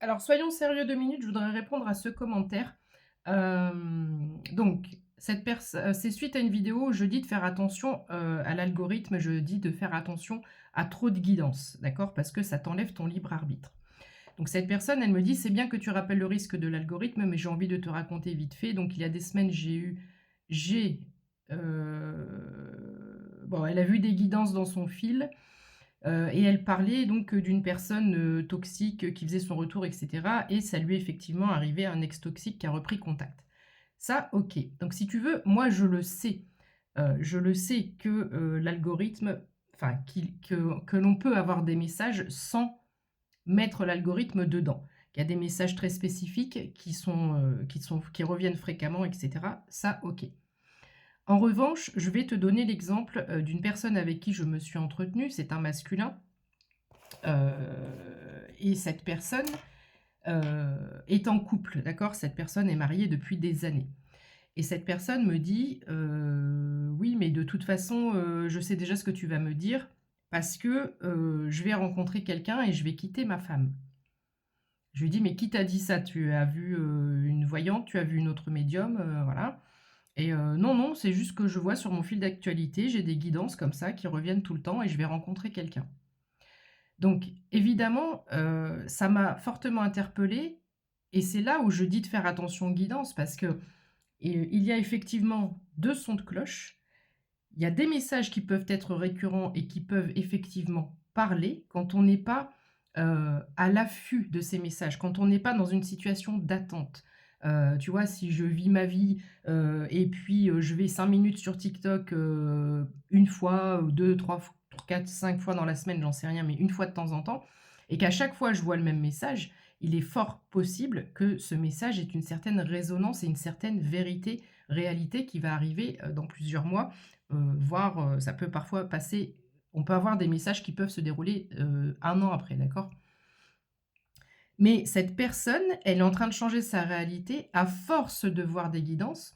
Alors, soyons sérieux 2 minutes, je voudrais répondre à ce commentaire. Donc, c'est suite à une vidéo où je dis de faire attention, à l'algorithme, je dis de faire attention à trop de guidance, d'accord? Parce que ça t'enlève ton libre arbitre. Donc cette personne, elle me dit: «C'est bien que tu rappelles le risque de l'algorithme, mais j'ai envie de te raconter vite fait. Donc il y a des semaines, bon, elle a vu des guidances dans son fil. Et elle parlait donc, d'une personne, toxique, qui faisait son retour et cetera et ça lui est effectivement arrivé un ex toxique qui a repris contact. Ça, OK. Donc si tu veux, moi je le sais que, l'algorithme enfin que l'on peut avoir des messages sans mettre l'algorithme dedans. Il y a des messages très spécifiques qui reviennent fréquemment et cetera. Ça, OK. En revanche, je vais te donner l'exemple, d'une personne avec qui je me suis entretenue, c'est un masculin. Et cette personne, est en couple, d'accord? Cette personne est mariée depuis des années et cette personne me dit: «Oui, mais de toute façon, je sais déjà ce que tu vas me dire parce que, je vais rencontrer quelqu'un et je vais quitter ma femme». Je lui dis: «Mais qui t'a dit ça? Tu as vu, une voyante? Tu as vu une autre médium?» Voilà et «Non, non, c'est juste que je vois sur mon fil d'actualité, j'ai des guidances comme ça qui reviennent tout le temps et je vais rencontrer quelqu'un». Donc évidemment, ça m'a fortement interpellée et c'est là où je dis de faire attention aux guidances parce que, il y a effectivement 2 sons de cloche. Il y a des messages qui peuvent être récurrents et qui peuvent effectivement parler quand on n'est pas, à l'affût de ces messages, quand on n'est pas dans une situation d'attente. Tu vois, si je vis ma vie, et puis, je vais 5 minutes sur TikTok, 1 fois ou 2-3 f 4-5 fois dans la semaine, j'en sais rien, mais une fois de temps en temps et qu'à chaque fois je vois le même message, il est fort possible que ce message ait une certaine résonance et une certaine vérité, réalité qui va arriver, dans plusieurs mois, voire, ça peut parfois passer on peut avoir des messages qui peuvent se dérouler, 1 an après, d'accord? Mais cette personne, elle est en train de changer sa réalité à force de voir des guidances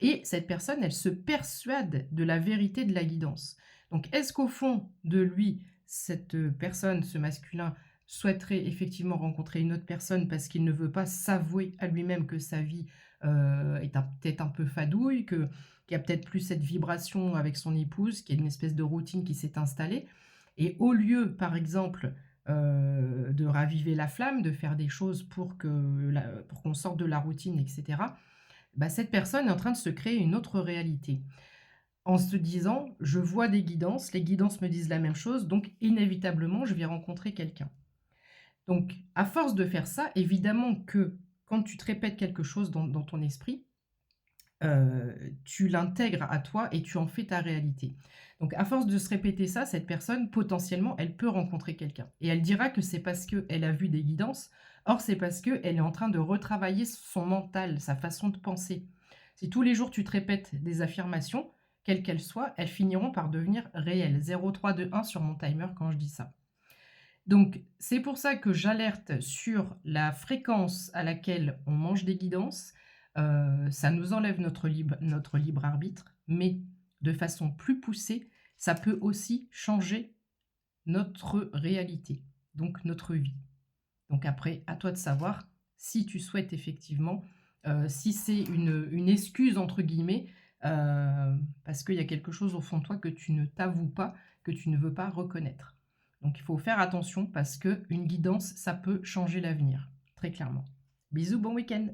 et cette personne, elle se persuade de la vérité de la guidance. Donc est-ce qu'au fond de lui, cette, personne, ce masculin, souhaiterait effectivement rencontrer une autre personne parce qu'il ne veut pas s'avouer à lui-même que sa vie, est peut-être un peu fadouille, qu'il y a peut-être plus cette vibration avec son épouse, qu'il y a une espèce de routine qui s'est installée et au lieu, par exemple, de raviver la flamme, de faire des choses pour qu'on sorte de la routine et cetera, bah, cette personne est en train de se créer une autre réalité. En se disant: «Je vois des guidances, les guidances me disent la même chose, donc inévitablement je vais rencontrer quelqu'un». Donc à force de faire ça, évidemment que quand tu te répètes quelque chose dans ton esprit, tu l'intègres à toi et tu en fais ta réalité. Donc à force de se répéter ça, cette personne, potentiellement, elle peut rencontrer quelqu'un et elle dira que c'est parce qu'elle a vu des guidances. Or, c'est parce qu'elle est en train de retravailler son mental, sa façon de penser. Si tous les jours tu te répètes des affirmations, quelles qu'elles soient, elles finiront par devenir réelles. 0, 3, 2, 1 sur mon timer quand je dis ça. Donc c'est pour ça que j'alerte sur la fréquence à laquelle on mange des guidances. Ça nous enlève notre libre arbitre, mais de façon plus poussée, ça peut aussi changer notre réalité, donc notre vie. Donc après, à toi de savoir si tu souhaites effectivement, si c'est une «excuse» entre guillemets, parce qu'il y a quelque chose au fond de toi que tu ne t'avoues pas, que tu ne veux pas reconnaître. Donc il faut faire attention parce qu'une guidance, ça peut changer l'avenir, très clairement. Bisous, bon week-end.